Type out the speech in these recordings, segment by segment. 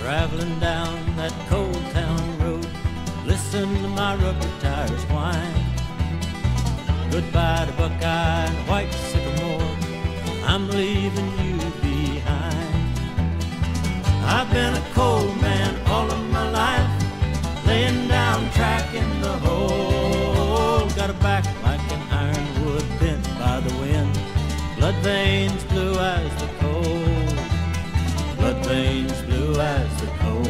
traveling down that cold town road. Listen to my rubber tires whine. Goodbye to Buckeye and White Sycamore, I'm leaving you behind. I've been a coal man all of my life, laying down track in the hole. Got a back like an ironwood bent by the wind, blood veins blue as the coal, blood veins blue as the coal.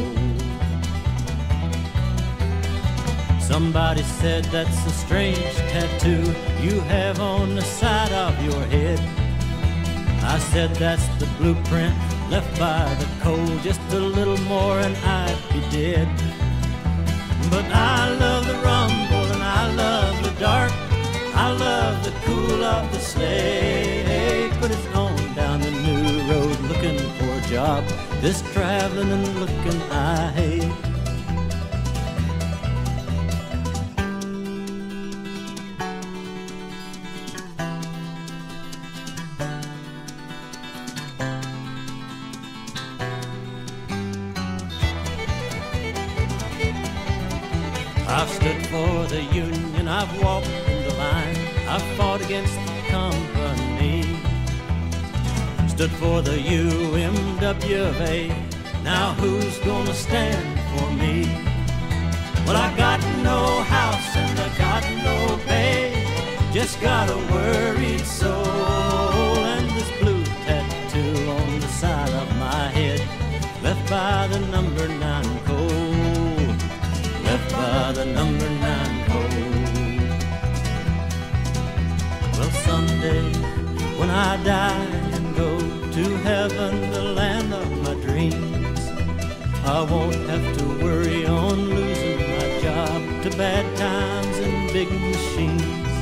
Somebody said that's a strange tattoo you have on the side of your head. I said that's the blueprint left by the coal, just a little more and I'd be dead. But I love the rumble and I love the dark, I love the cool of the sleigh. But it's on down the new road looking for a job, this traveling and looking I hate. I've stood for the Union, I've walked in the line, I've fought against the company. Stood for the UMW of A, now who's gonna stand for me? Well, I got no house and I got no pay, just got a worried soul. And this blue tattoo on the side of my head, left by the number 9 coal, left by the number 9 coal. Well, someday when I die and go to heaven, the land of my dreams, I won't have to worry on losing my job to bad times and big machines.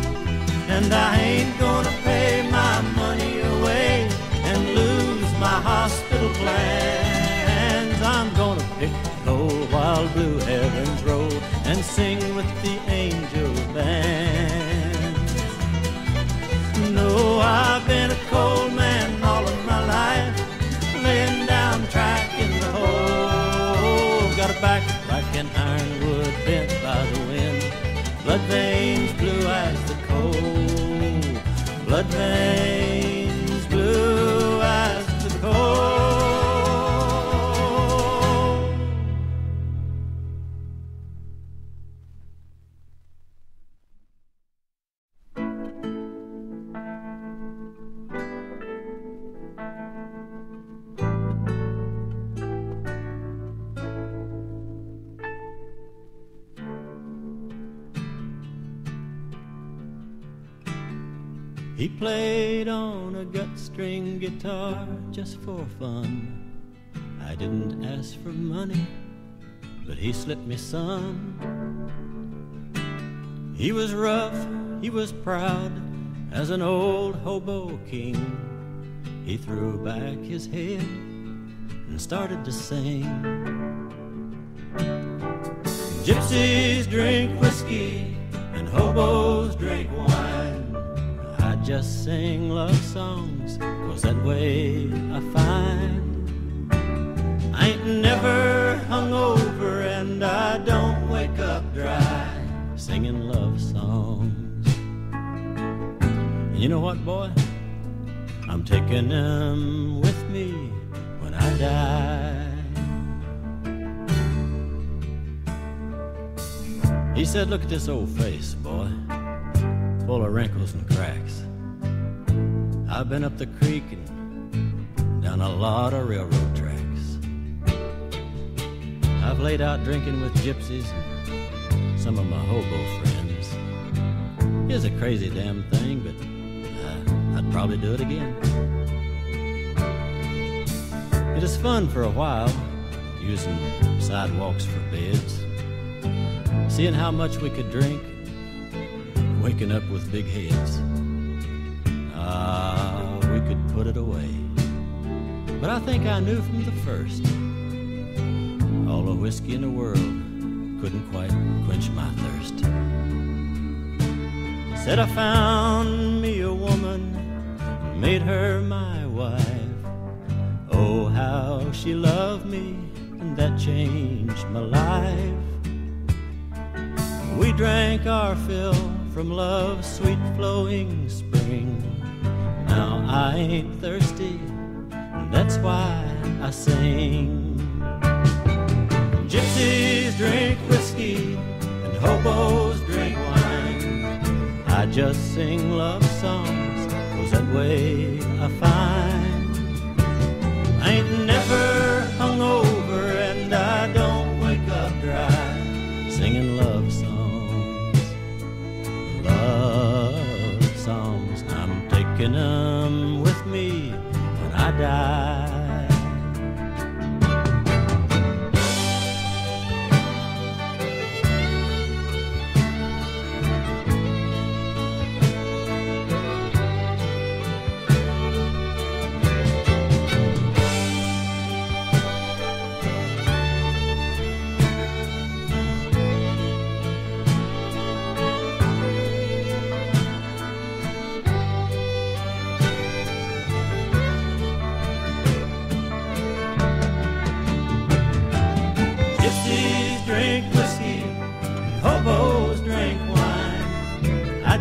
And I ain't gonna pay my money away and lose my hospital plans. I'm gonna pick coal while blue heavens roll and sing with the angel band. No, I've been a coal man all of my life, laying down track in the hole. Got a back like an ironwood bent by the wind, blood veins blue as the coal, blood veins blue as the coal. He played on a gut-string guitar just for fun. I didn't ask for money, but he slipped me some. He was rough, he was proud, as an old hobo king. He threw back his head and started to sing. Gypsies drink whiskey and hobos drink wine. I just sing love songs, 'cause that way I find. I ain't never hungover and I don't wake up dry singing love songs. And you know what, boy? I'm taking them with me when I die. He said, look at this old face, boy, full of wrinkles and cracks. I've been up the creek and down a lot of railroad tracks. I've laid out drinking with gypsies and some of my hobo friends. It was a crazy damn thing, but I'd probably do it again. It was fun for a while, using sidewalks for beds, seeing how much we could drink, waking up with big heads. We could put it away. But I think I knew from the first, all the whiskey in the world couldn't quite quench my thirst. Said I found me a woman, made her my wife. Oh, how she loved me, and that changed my life. We drank our fill from love's sweet flowing spring. Now I ain't thirsty, and that's why I sing. Gypsies drink whiskey and hobos drink wine. I just sing love songs, 'cause that way I find. I ain't never hungover and I don't wake up dry, singing love songs, love songs. I'm taking them with me when I die.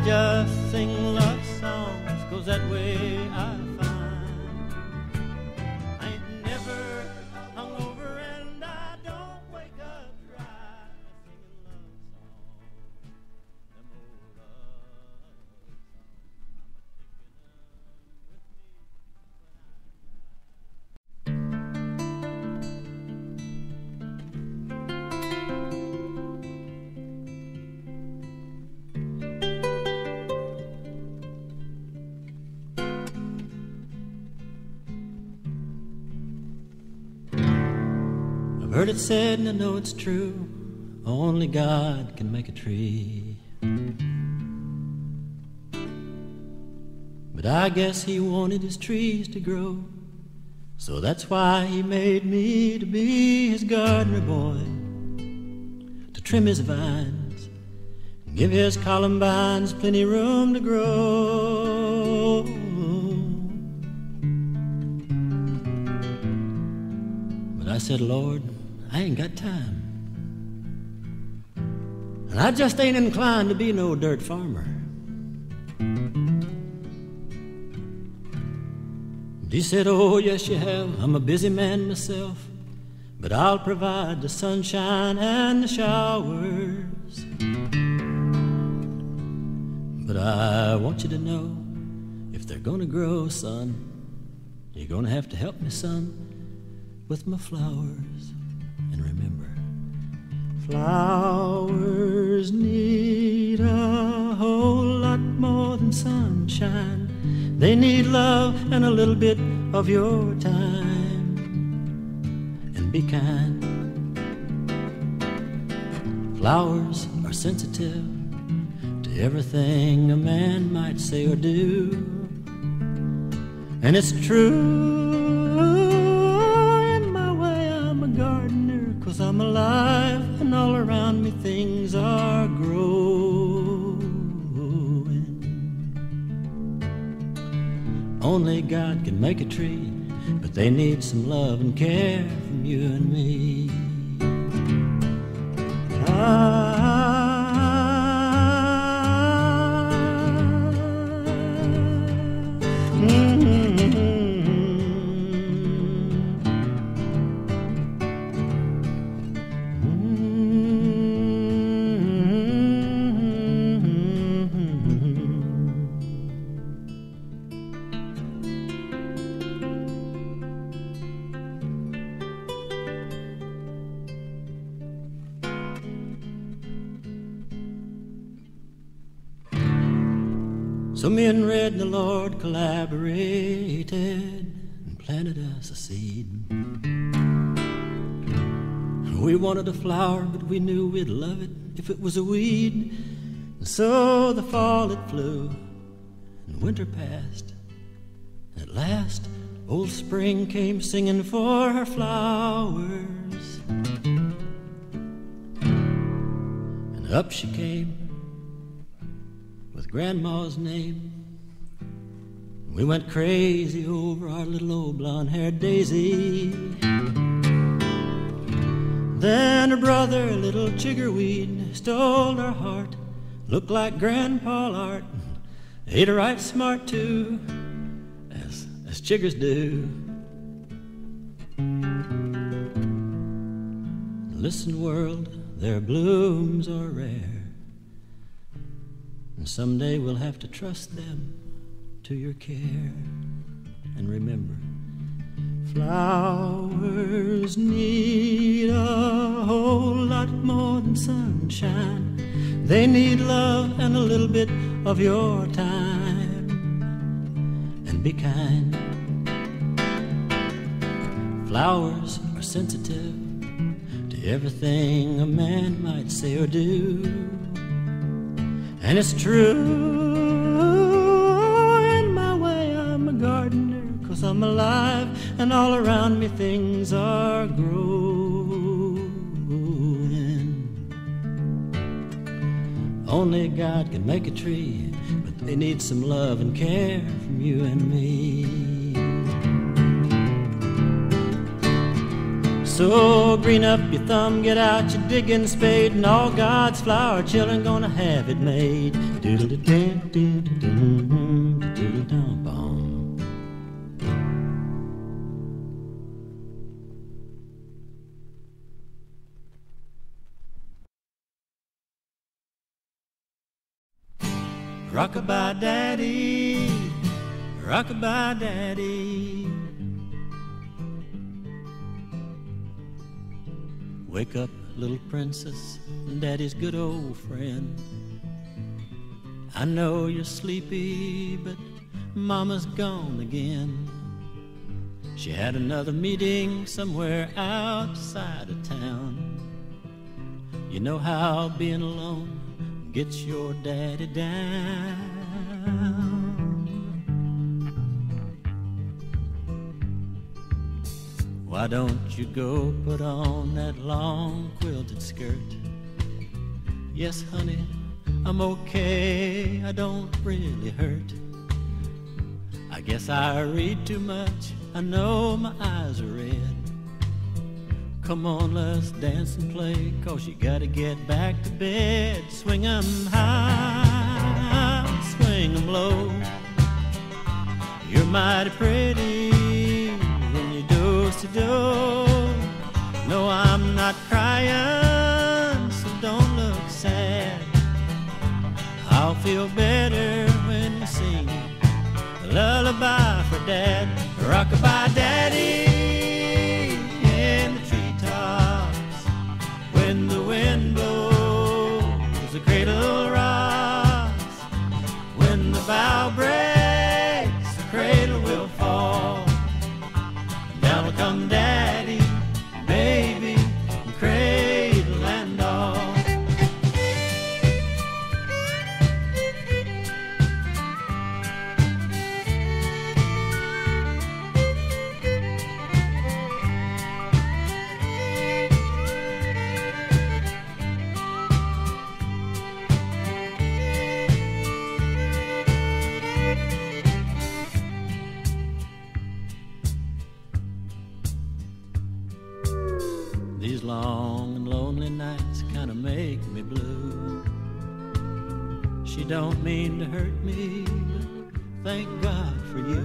Just sing love songs, 'cause that way I find. I ain't never hungover and I don't wake up dry, singing love songs, them old love Heard it said, and I know it's true, only God can make a tree. But I guess he wanted his trees to grow, so that's why he made me to be his gardener boy, to trim his vines and give his columbines plenty room to grow. But I said, Lord, I ain't got time, and I just ain't inclined to be no dirt farmer. And he said, oh, yes, you have. I'm a busy man myself, but I'll provide the sunshine and the showers. But I want you to know, if they're gonna grow, son, you're gonna have to help me, son, with my flowers. And remember, flowers need a whole lot more than sunshine. They need love and a little bit of your time. And be kind. Flowers are sensitive to everything a man might say or do. And it's true. Cause I'm alive and all around me things are growing. Only God can make a tree, but they need some love and care from you and me. So me and Red and the Lord collaborated and planted us a seed. We wanted a flower, but we knew we'd love it if it was a weed. And so the fall it flew, and winter passed, and at last old spring came singing for her flowers. And up she came with Grandma's name. We went crazy over our little old blonde-haired daisy. Then her brother, little chiggerweed, stole her heart. Looked like Grandpa Art, ate her right smart too, as chiggers do. Listen, world, their blooms are rare, and someday we'll have to trust them to your care. And remember, flowers need a whole lot more than sunshine. They need love and a little bit of your time. And be kind. Flowers are sensitive to everything a man might say or do. And it's true, in my way I'm a gardener, 'cause I'm alive and all around me things are growing. Only God can make a tree, but they need some love and care from you and me. So green up your thumb, get out your digging spade, and all God's flower children gonna have it made. Doodle-doo-doo-doo-doo-doo-doo-doo-doo-doo-doo. Rockabye daddy, rockabye daddy. Wake up, little princess, daddy's good old friend. I know you're sleepy, but mama's gone again. She had another meeting somewhere outside of town. You know how being alone gets your daddy down. Why don't you go put on that long quilted skirt? Yes, honey, I'm okay, I don't really hurt. I guess I read too much, I know my eyes are red. Come on, let's dance and play, 'cause you gotta get back to bed. Swing 'em high, swing 'em low. You're mighty pretty when you do-si-do. No, I'm not crying, so don't look sad. I'll feel better when you sing a lullaby for Dad. Rockabye daddy in the treetops. When the wind blows, the cradle rocks. When the bough breaks, the cradle will fall. Down will come daddy, baby, cradle and all. These long and lonely nights kinda make me blue. She don't mean to hurt me, but thank God for you.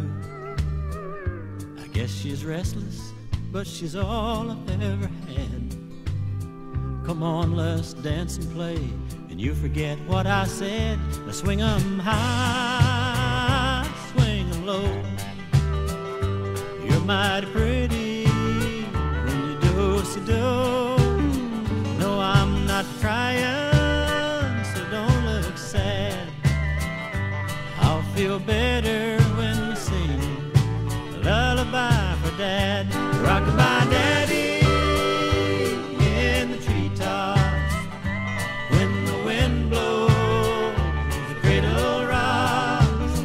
I guess she's restless, but she's all I've ever had. Come on, let's dance and play, and you forget what I said. Now swing 'em high, swing 'em low. You're mighty pretty when you do-si-do. No, I'm not crying, so don't look sad. I'll feel better when we sing a lullaby for Dad. Rockabye daddy in the treetops. When the wind blows, the cradle rocks.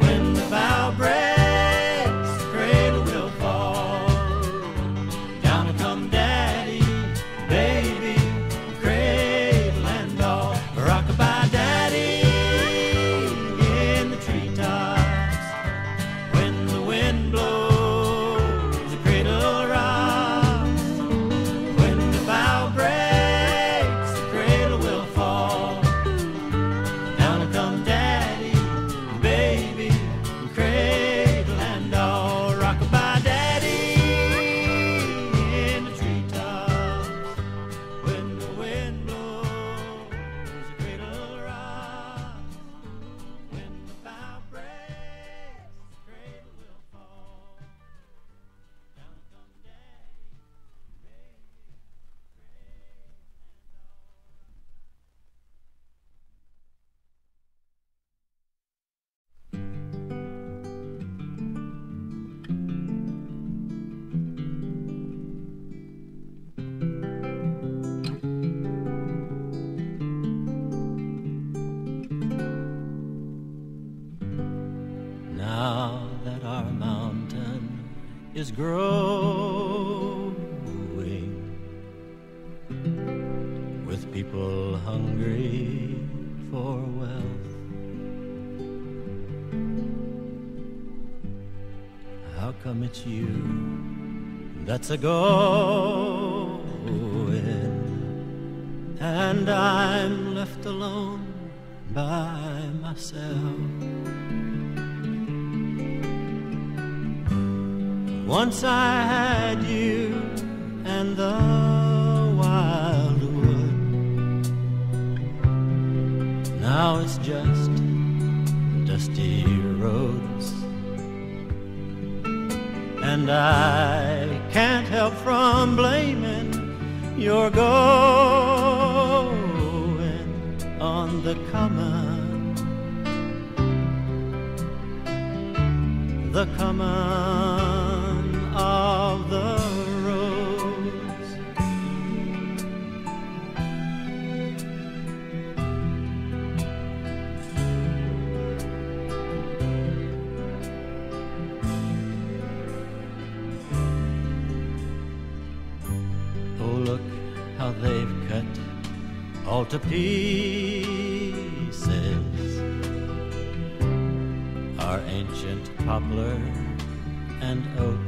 When the bough breaks, the cradle will fall. Down will come daddy, baby, cradle and all. Rockabye daddy in the treetops. When the wind blows, is growing, with people hungry for wealth. How come it's you that's a-going, and I'm left alone by myself? Once I had you and the wildwood, now it's just dusty roads, and I can't help from blaming your going on the common, the common of the roads. Oh, look how they've cut all to pieces our ancient poplar and oak,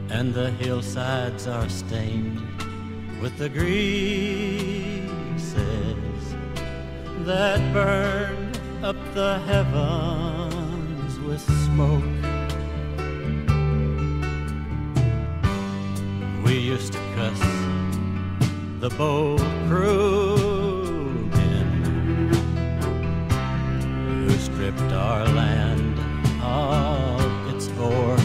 and the hillsides are stained with the greases that burned up the heavens with smoke. We used to cuss the bold crewmen who stripped our land of its ore.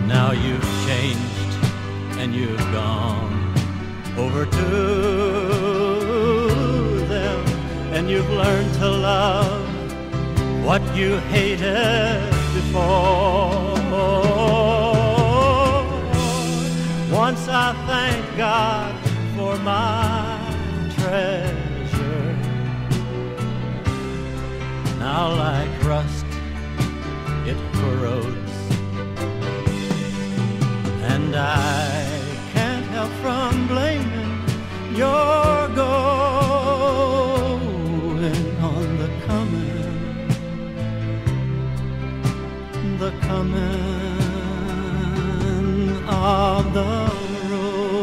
Now you've changed and you've gone over to them, and you've learned to love what you hated before. Once I thank God for my treasure, now like rust it corrodes, and I can't help from blaming your going on the coming of the roads.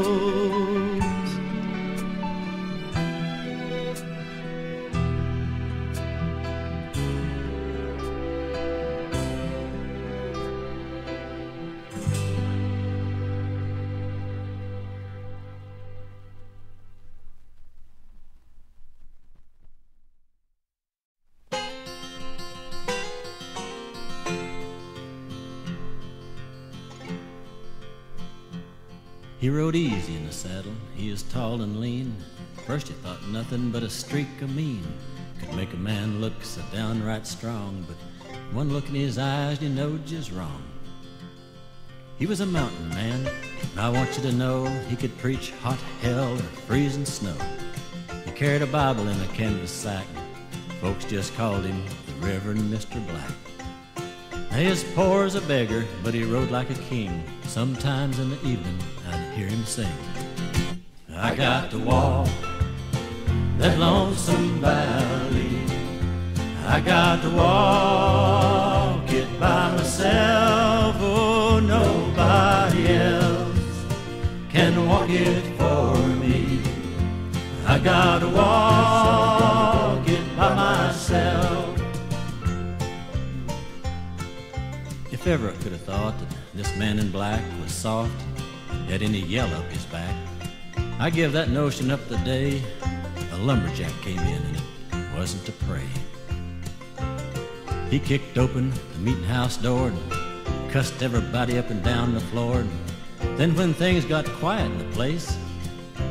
He rode easy in the saddle, he is tall and lean. First he thought nothing but a streak of mean could make a man look so downright strong, but one look in his eyes you know just wrong. He was a mountain man, and I want you to know he could preach hot hell or freezing snow. He carried a Bible in a canvas sack, folks just called him the Reverend Mr. Black. He was poor as a beggar, but he rode like a king. Sometimes in the evening I'd hear him sing. I got to walk that lonesome valley, I got to walk it by myself. Oh, nobody else can walk it for me. I got to walk it by myself. If ever I could have thought that this man in black was soft, had any yell up his back, I give that notion up the day a lumberjack came in and it wasn't to pray. He kicked open the meeting house door and cussed everybody up and down the floor, and then when things got quiet in the place,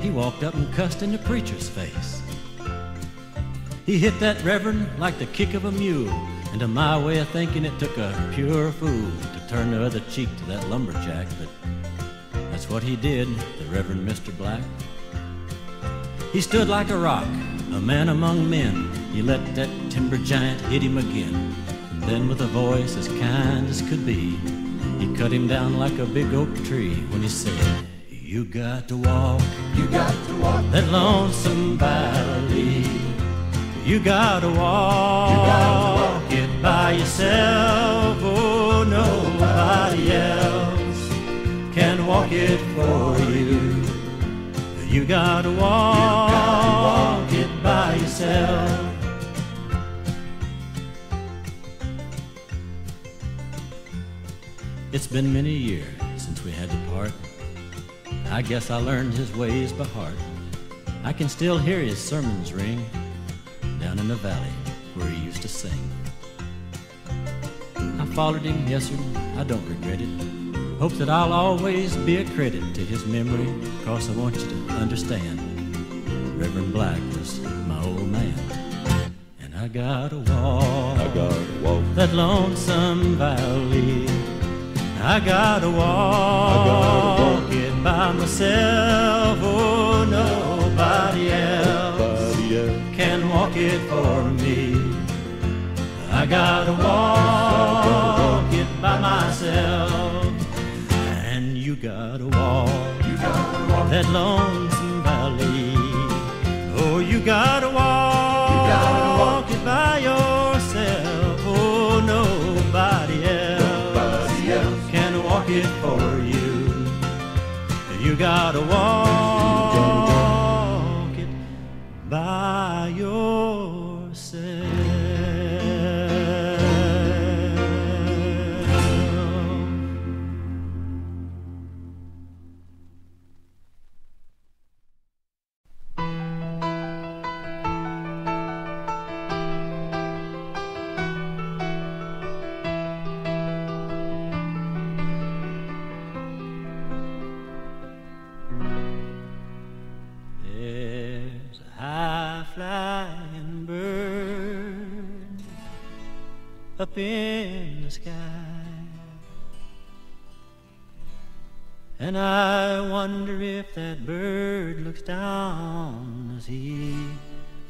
he walked up and cussed in the preacher's face. He hit that reverend like the kick of a mule, and to my way of thinking it took a pure fool to turn the other cheek to that lumberjack, but that's what he did, the Reverend Mr. Black. He stood like a rock, a man among men. He let that timber giant hit him again. And then with a voice as kind as could be, he cut him down like a big oak tree when he said, you got to walk that lonesome valley. You got to walk it by yourself. Oh, nobody else can walk it for you. You got to walk it by yourself. It's been many years since we had to part. I guess I learned his ways by heart. I can still hear his sermons ring down in the valley where he used to sing. I followed him, yes sir, I don't regret it. Hope that I'll always be a credit to his memory, 'cause I want you to understand, Reverend Black was my old man. And I gotta walk that lonesome valley. I gotta walk it by myself. Oh, nobody else can walk it for me. I gotta walk it by myself. And you gotta walk that lonesome valley. Oh, you gotta walk it by yourself. Oh, nobody else can walk it for you. You gotta walk it by yourself. Up in the sky, and I wonder if that bird looks down as he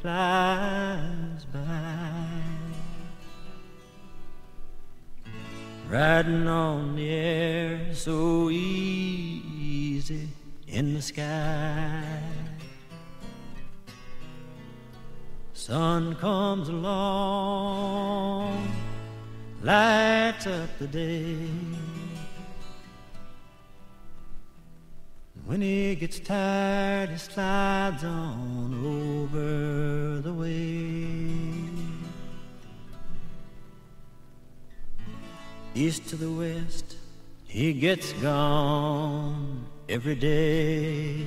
flies by, riding on the air so easy in the sky. Sun comes along, lights up the day. When he gets tired, he slides on over the way. East to the west, he gets gone every day.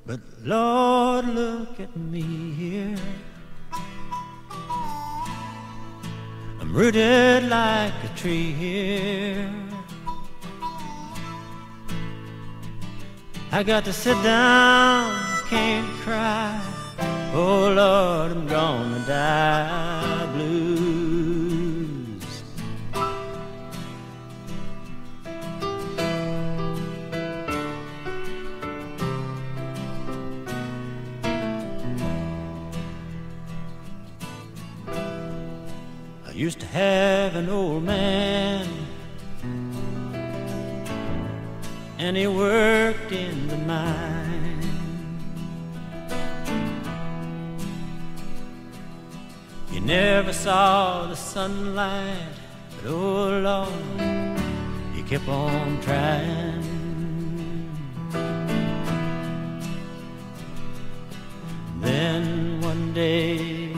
But Lord, look at me here. I'm rooted like a tree here. I got to sit down, can't cry. Oh Lord, I'm gonna die blues. I used to have an old man, and he worked in the mine. He never saw the sunlight, but oh Lord, he kept on trying. Then one day,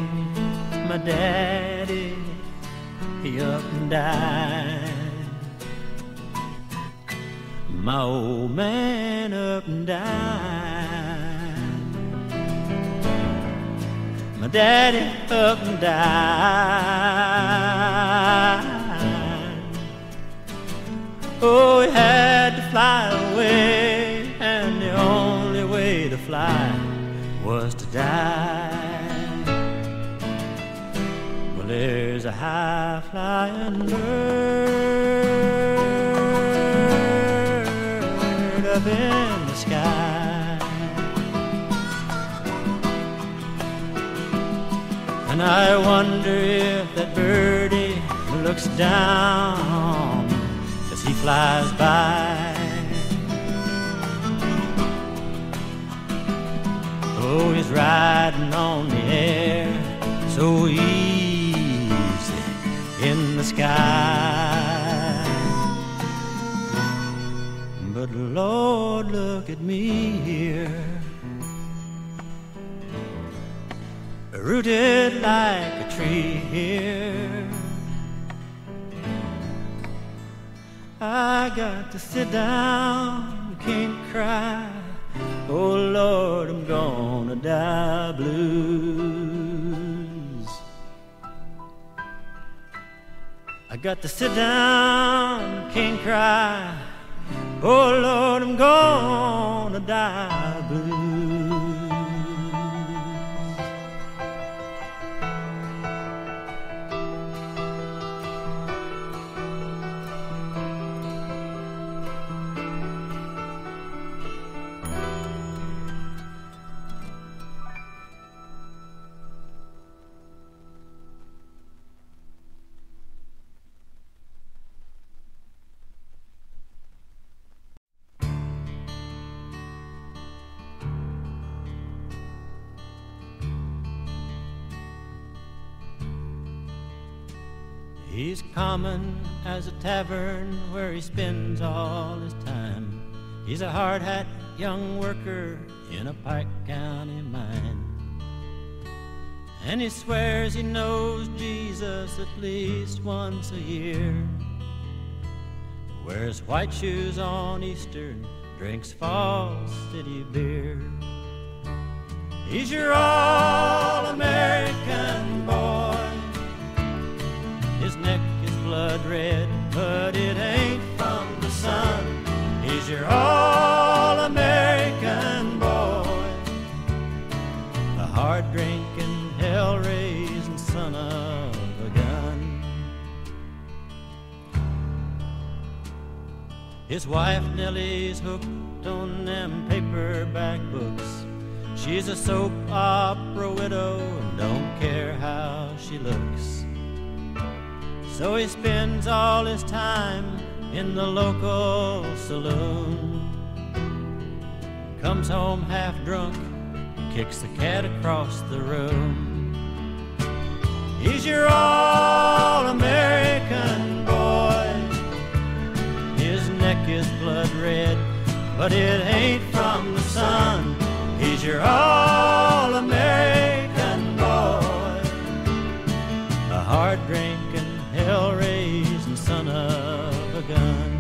my daddy, he up and died. My old man up and died. My daddy up and died. Oh, he had to fly away, and the only way to fly was to die. Well, there's a high-flying bird up in the sky. And I wonder if that birdie looks down as he flies by. Oh, he's riding on the air so easy in the sky. But Lord, look at me here, rooted like a tree here. I got to sit down, can't cry. Oh Lord, I'm gonna die blues. I got to sit down, can't cry. Oh Lord, I'm gonna die blues. He's common as a tavern where he spends all his time. He's a hard-hat young worker in a Pike County mine. And he swears he knows Jesus at least once a year. Wears white shoes on Easter and drinks Falls City beer. He's your all-American boy. His neck is blood red, but it ain't from the sun. He's your all-American boy, a hard-drinking, hell-raising son of a gun. His wife Nellie's hooked on them paperback books. She's a soap opera widow and don't care how she looks. So he spends all his time in the local saloon. Comes home half drunk, kicks the cat across the room. He's your all-American boy. His neck is blood red, but it ain't from the sun. He's your all-American boy, a hard-drinking, hell-raising son of a gun.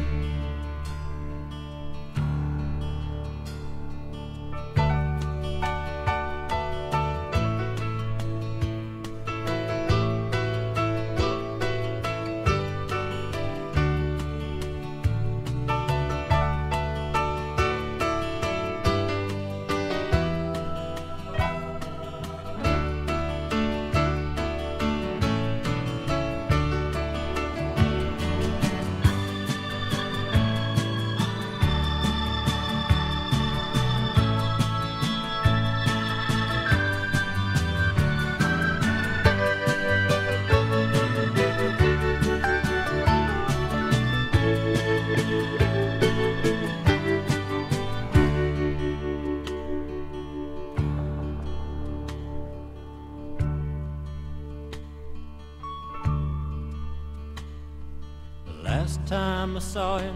Last time I saw him,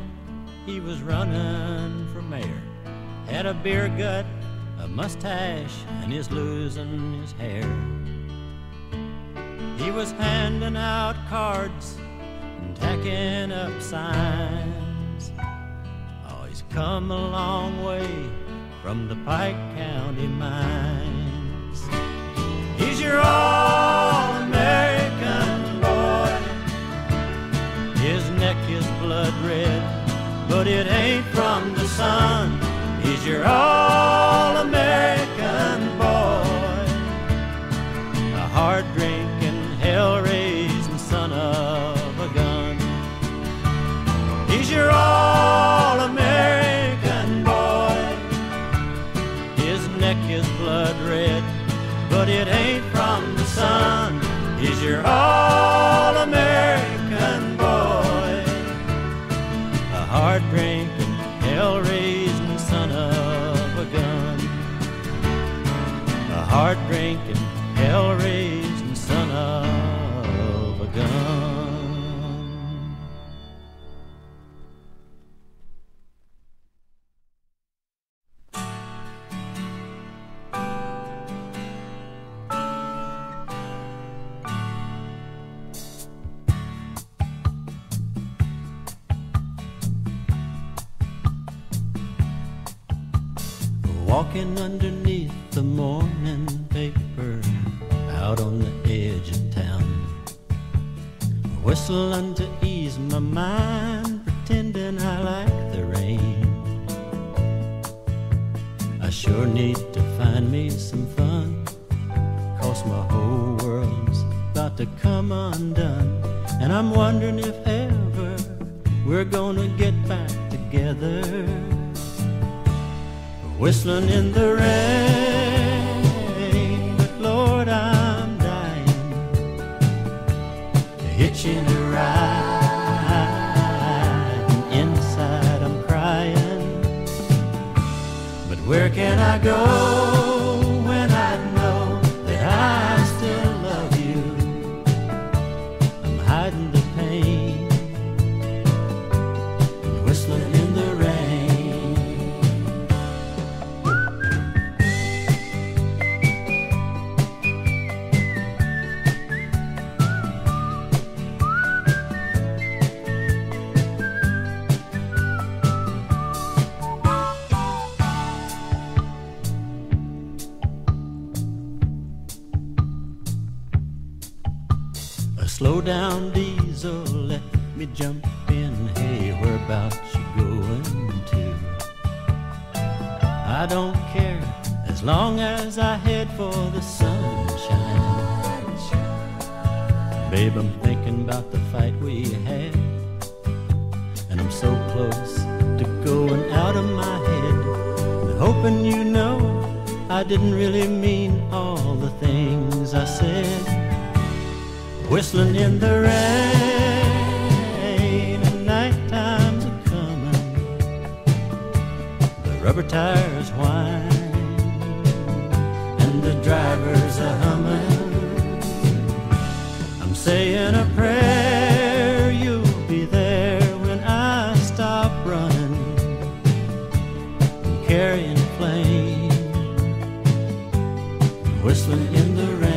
he was running for mayor. Had a beer gut, a mustache, and he's losing his hair. He was handing out cards and tacking up signs. Oh, he's come a long way from the Pike County mines. He's your all-American boy. His neck is blood red, but it ain't from the sun. He's your all-American boy, a hard-drinking, hell-raising son of a gun. He's your all-American boy. His neck is blood red, but it ain't from the sun. heart-drinking, hell-raising son of a gun. A heart-drinking, hell-raising son of a gun. Walking underneath the morning paper out on the edge of town, whistling to ease my mind, pretending I like the rain. I sure need to find me some fun, 'cause my whole world's about to come undone, and I'm wondering if ever we're gonna get back together. Whistling in the rain, but Lord, I'm dying, hitching a ride, and inside I'm crying. But where can I go when I know that I still love you? I'm hiding the pain and whistling in the rain. Slow down, diesel, let me jump in. Hey, whereabouts you going to? I don't care as long as I head for the sunshine. Babe, I'm thinking about the fight we had, and I'm so close to going out of my head. And hoping you know I didn't really mean all the things I said. Whistling in the rain, and night time's a-comin'. The rubber tires whine, and the driver's a-hummin'. I'm saying a prayer, you'll be there when I stop running. I'm carrying flame, whistling in the rain.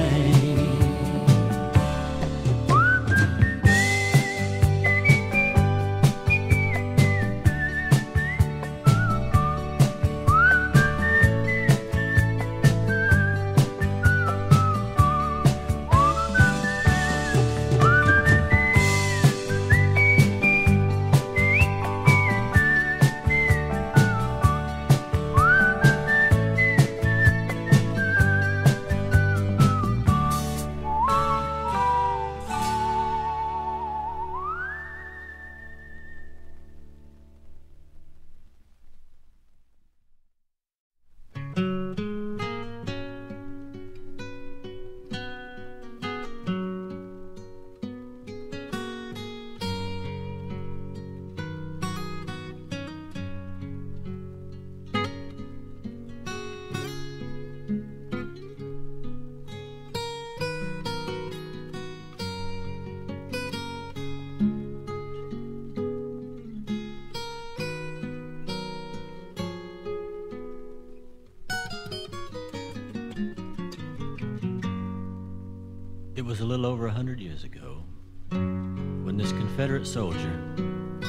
It was a little over 100 years ago when this Confederate soldier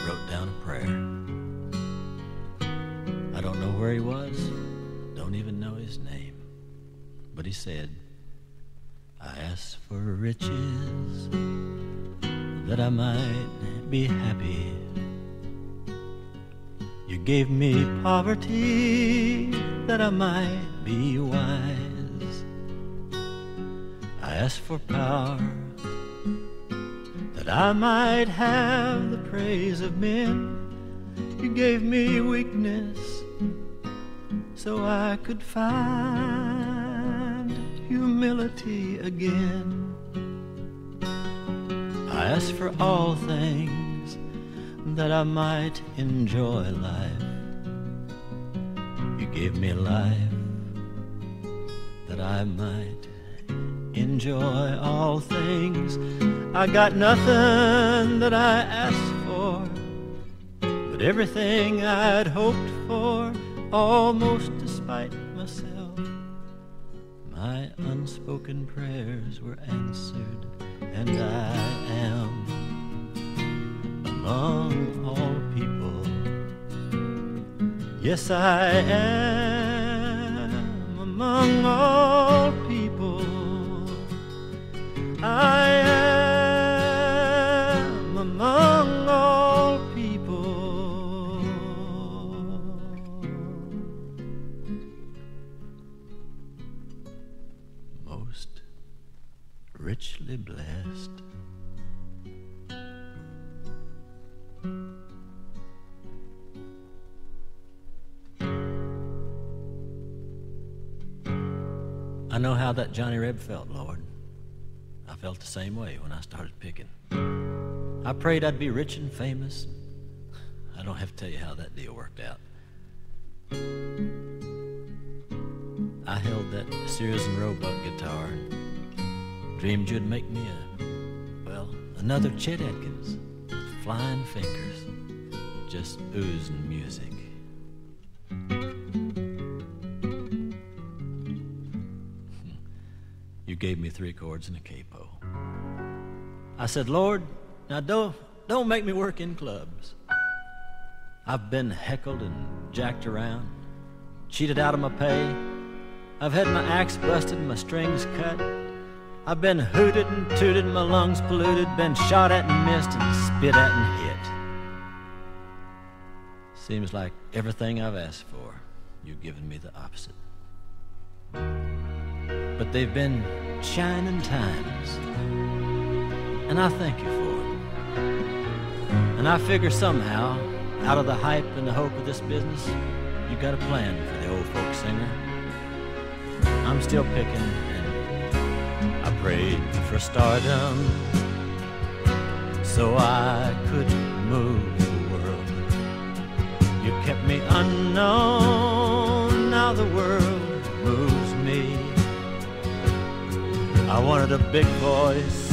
wrote down a prayer. I don't know where he was, don't even know his name, but he said, I asked for riches that I might be happy. You gave me poverty that I might be wise. I asked for power that I might have the praise of men. You gave me weakness so I could find humility again. I asked for all things that I might enjoy life. You gave me life that I might enjoy all things. I got nothing that I asked for, but everything I'd hoped for, almost despite myself. My unspoken prayers were answered, and I am among all people. Yes, I am among all people. I am among all people. Most richly blessed. I know how that Johnny Reb felt, Lord. I felt the same way when I started picking. I prayed I'd be rich and famous. I don't have to tell you how that deal worked out. I held that Sears and Roebuck guitar and dreamed you'd make me another Chet Atkins with flying fingers, just oozing music. You gave me 3 chords and a capo. I said, Lord, now don't make me work in clubs. I've been heckled and jacked around, cheated out of my pay. I've had my axe busted and my strings cut. I've been hooted and tooted, my lungs polluted, been shot at and missed and spit at and hit. Seems like everything I've asked for, you've given me the opposite. But they've been shining times, and I thank you for it. And I figure somehow, out of the hype and the hope of this business, you got a plan for the old folk singer. I'm still picking, and I prayed for stardom so I could move the world. You kept me unknown, now the world moves me. I wanted a big voice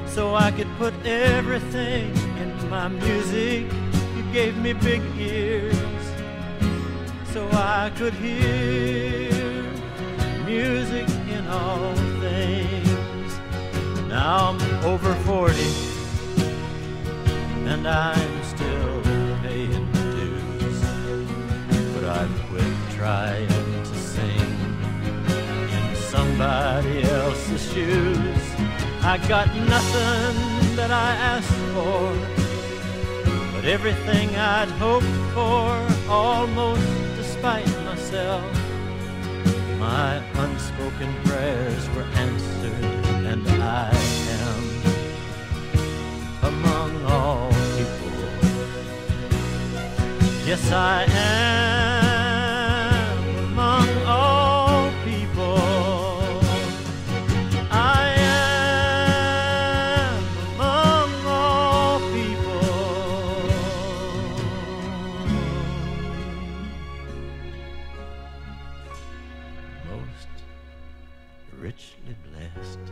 so I could put everything in my music. You gave me big ears so I could hear music in all things. Now I'm over 40 and I'm still paying dues, but I've quit trying to sing somebody else's shoes. I got nothing that I asked for, but everything I'd hoped for, almost despite myself. My unspoken prayers were answered, and I am among all people. Yes, I am among all people. Richly blessed.